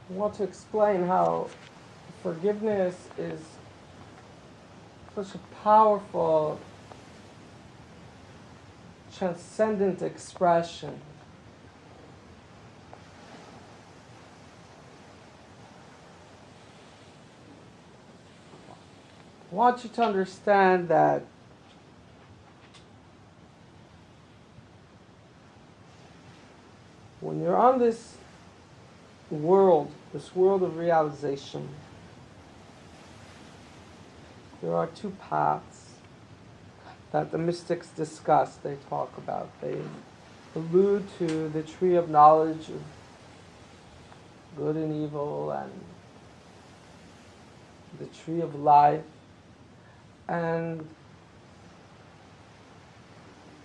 I want to explain how forgiveness is such a powerful, transcendent expression. I want you to understand that when you're on this world of realization, there are two paths that the mystics discuss, they talk about. They allude to the tree of knowledge of good and evil and the tree of life, and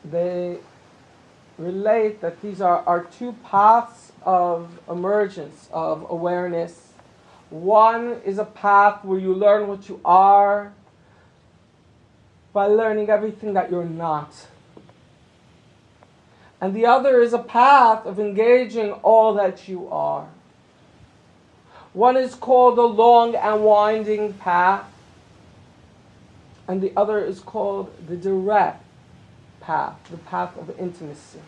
they relate that these are two paths of emergence, of awareness. One is a path where you learn what you are by learning everything that you're not. And the other is a path of engaging all that you are. One is called the long and winding path, and the other is called the direct path, the path of intimacy.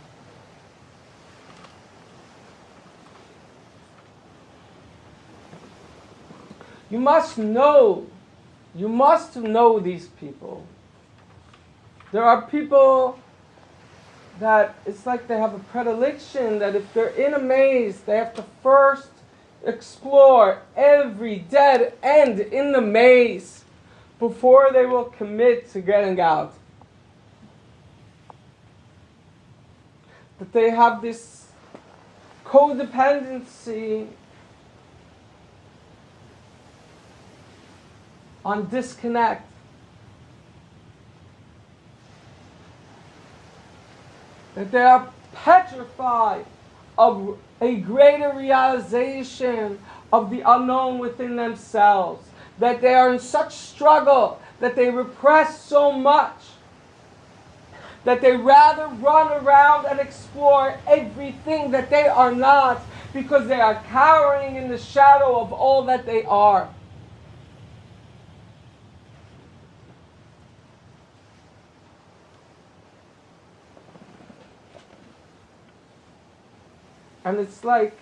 You must know these people. There are people that it's like they have a predilection that if they're in a maze, they have to first explore every dead end in the maze before they will commit to getting out. That they have this codependency on disconnect. That they are petrified of a greater realization of the unknown within themselves. That they are in such struggle, that they repress so much, that they rather run around and explore everything that they are not, because they are cowering in the shadow of all that they are. And it's like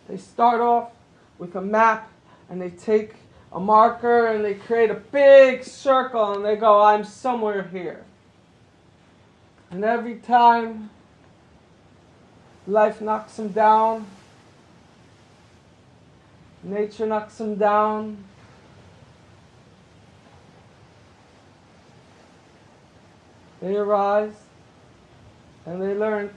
they start off with a map and they take a marker and they create a big circle and they go, I'm somewhere here. And every time life knocks them down, nature knocks them down, they arise and they learn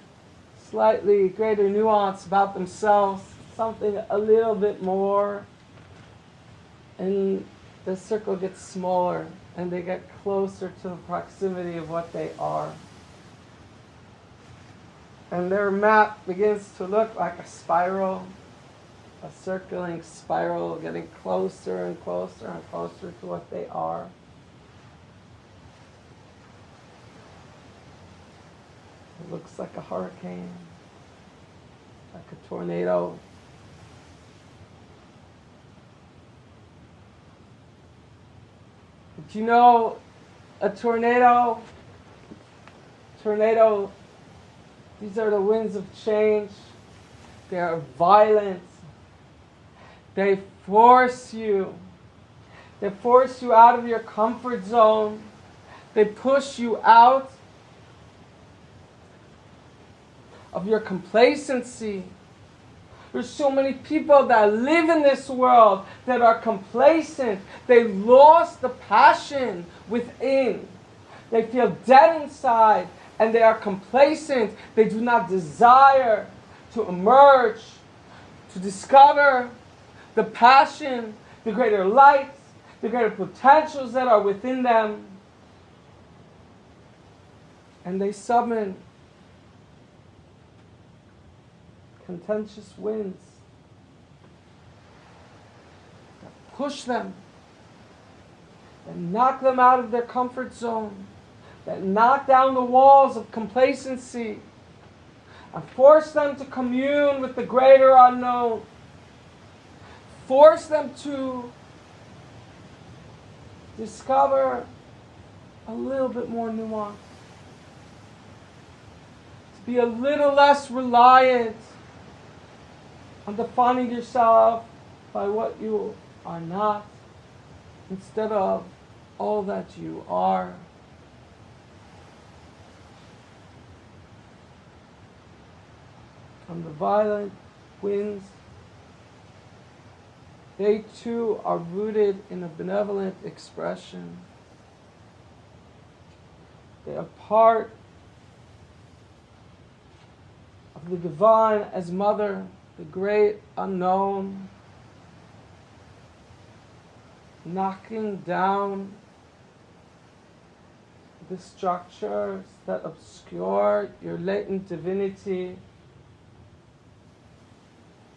slightly greater nuance about themselves, something a little bit more, and the circle gets smaller and they get closer to the proximity of what they are. And their map begins to look like a spiral, a circling spiral, getting closer and closer and closer to what they are. It looks like a hurricane, like a tornado. But you know, a tornado, these are the winds of change. They are violent. They force you. They force you out of your comfort zone. They push you out of your complacency. There's so many people that live in this world that are complacent. They lost the passion within. They feel dead inside and they are complacent. They do not desire to emerge, to discover the passion, the greater lights, the greater potentials that are within them. And they summon contentious winds that push them, that knock them out of their comfort zone, that knock down the walls of complacency, and force them to commune with the greater unknown. Force them to discover a little bit more nuance. To be a little less reliant on defining yourself by what you are not, instead of all that you are. From the violent winds, they too are rooted in a benevolent expression. They are part of the divine as mother, the great unknown, knocking down the structures that obscure your latent divinity.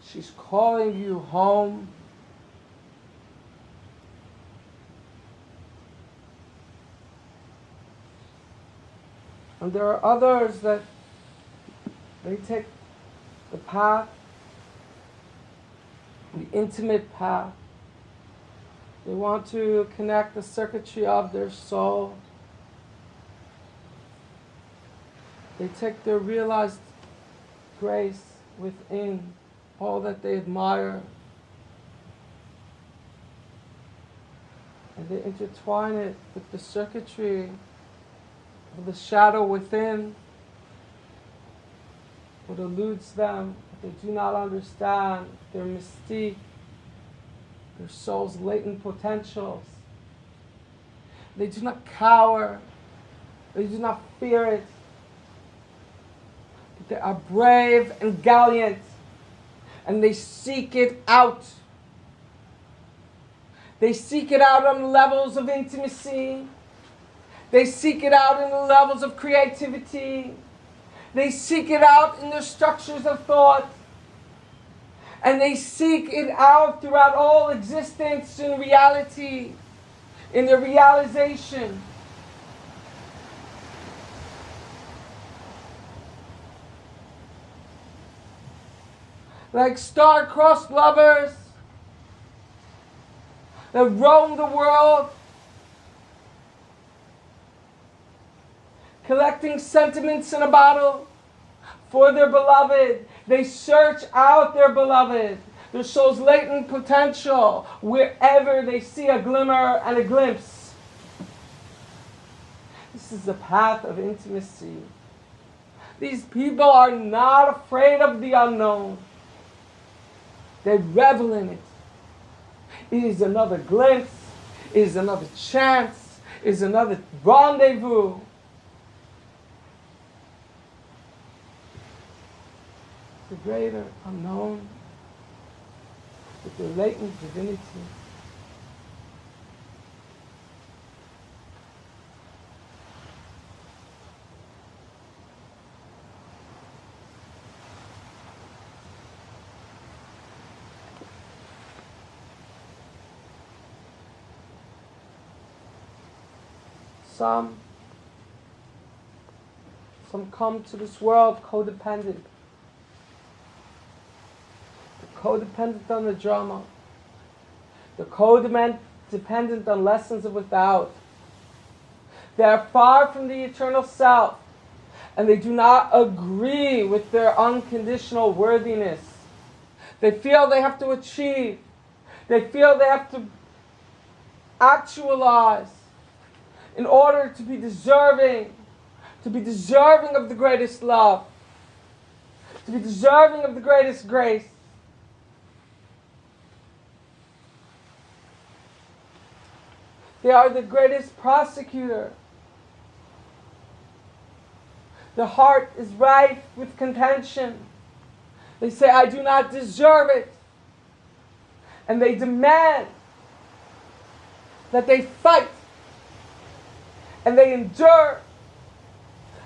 She's calling you home. And there are others that they take the path, the intimate path. They want to connect the circuitry of their soul. They take their realized grace within all that they admire, and they intertwine it with the circuitry of the shadow within, what eludes them. They do not understand their mystique, their soul's latent potentials. They do not cower. They do not fear it. But they are brave and gallant, and they seek it out. They seek it out on the levels of intimacy. They seek it out in the levels of creativity. They seek it out in the structures of thought. And they seek it out throughout all existence in reality, in the realization. Like star-crossed lovers that roam the world, collecting sentiments in a bottle for their beloved. They search out their beloved, their soul's latent potential, wherever they see a glimmer and a glimpse. This is the path of intimacy. These people are not afraid of the unknown. They revel in it. It is another glimpse. It is another chance. It is another rendezvous. The greater unknown with their latent divinity. Some come to this world codependent. Codependent on the drama. They're codependent on lessons of without. They are far from the eternal self, and they do not agree with their unconditional worthiness. They feel they have to achieve. They feel they have to actualize in order to be deserving of the greatest love, to be deserving of the greatest grace. They are the greatest prosecutor. The heart is rife with contention. They say, I do not deserve it. And they demand that they fight and they endure.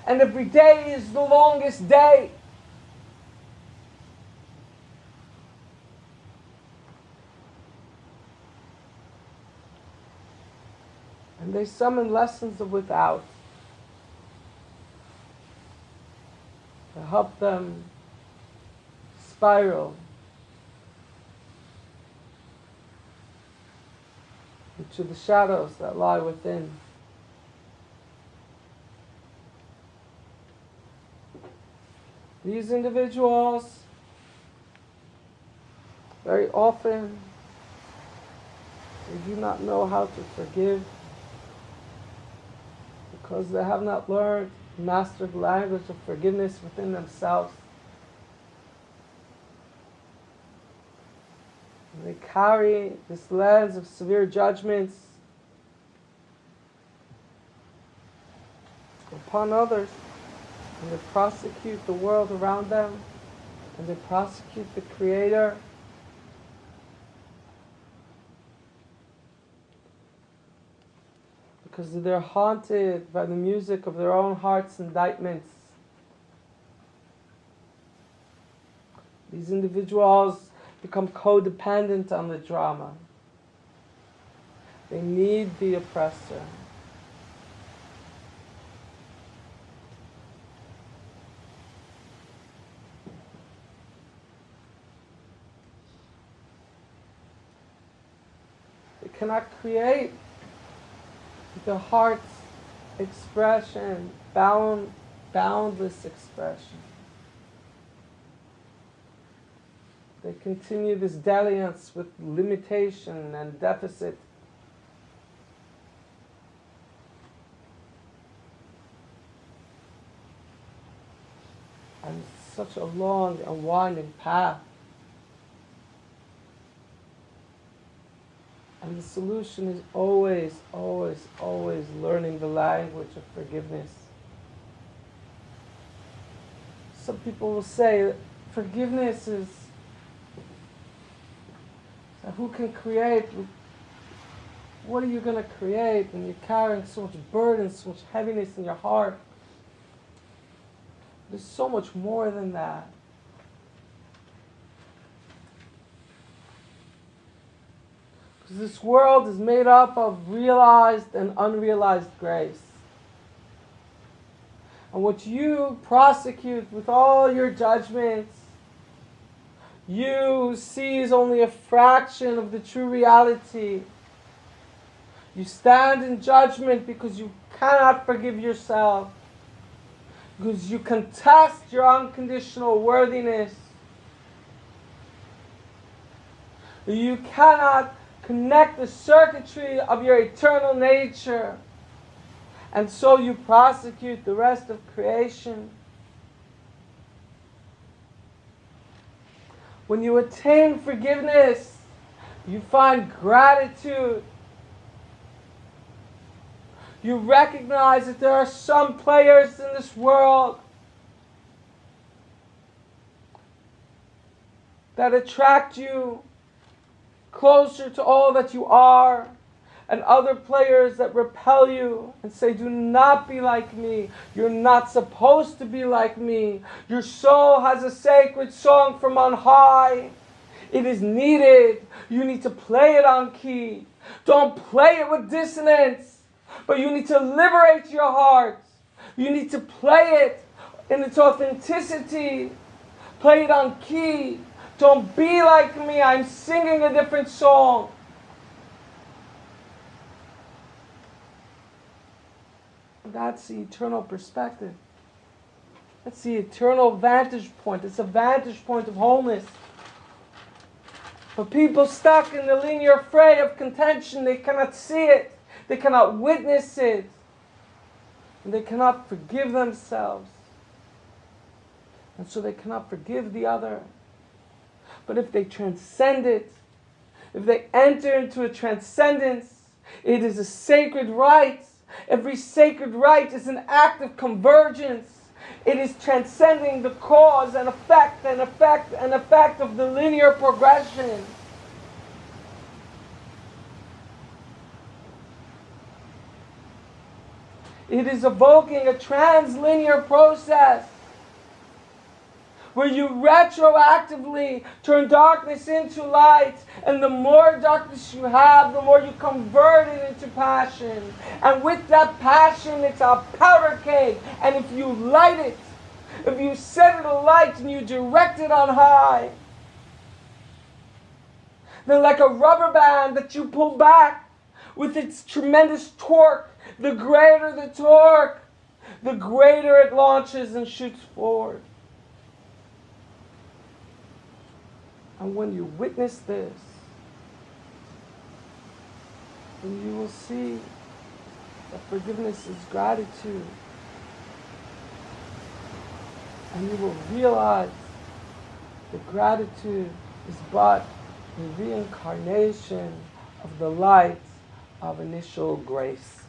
And every day is the longest day. And they summon lessons of without. to help them spiral into the shadows that lie within. These individuals, very often, they do not know how to forgive because they have not learned, mastered the language of forgiveness within themselves. And they carry this lens of severe judgments upon others, and they prosecute the world around them, and they prosecute the Creator. Because they're haunted by the music of their own heart's indictments. These individuals become codependent on the drama. They need the oppressor. They cannot create the heart's expression, boundless expression. They continue this dalliance with limitation and deficit. And such a long and winding path. And the solution is always, always, always learning the language of forgiveness. Some people will say that forgiveness is, who can create? What are you going to create when you're carrying so much burden, so much heaviness in your heart? There's so much more than that. Because this world is made up of realized and unrealized grace. And what you prosecute with all your judgments, you see is only a fraction of the true reality. You stand in judgment because you cannot forgive yourself. Because you contest your unconditional worthiness. You cannot connect the circuitry of your eternal nature. And so you prosecute the rest of creation. When you attain forgiveness, you find gratitude. You recognize that there are some players in this world that attract you closer to all that you are, and other players that repel you and say, do not be like me. You're not supposed to be like me. Your soul has a sacred song from on high. It is needed. You need to play it on key. Don't play it with dissonance, but you need to liberate your heart. You need to play it in its authenticity. Play it on key. Don't be like me. I'm singing a different song. That's the eternal perspective. That's the eternal vantage point. It's a vantage point of wholeness. But people stuck in the linear fray of contention, they cannot see it. They cannot witness it. And they cannot forgive themselves. And so they cannot forgive the other. But if they transcend it, if they enter into a transcendence, it is a sacred right. Every sacred right is an act of convergence. It is transcending the cause and effect and effect and effect of the linear progression. It is evoking a translinear process where you retroactively turn darkness into light, and the more darkness you have, the more you convert it into passion. And with that passion, it's a powder keg, and if you light it, If you set it alight and you direct it on high, then like a rubber band that you pull back with its tremendous torque, the greater the torque, the greater it launches and shoots forward. And when you witness this, then you will see that forgiveness is gratitude. And you will realize that gratitude is but the reincarnation of the light of initial grace.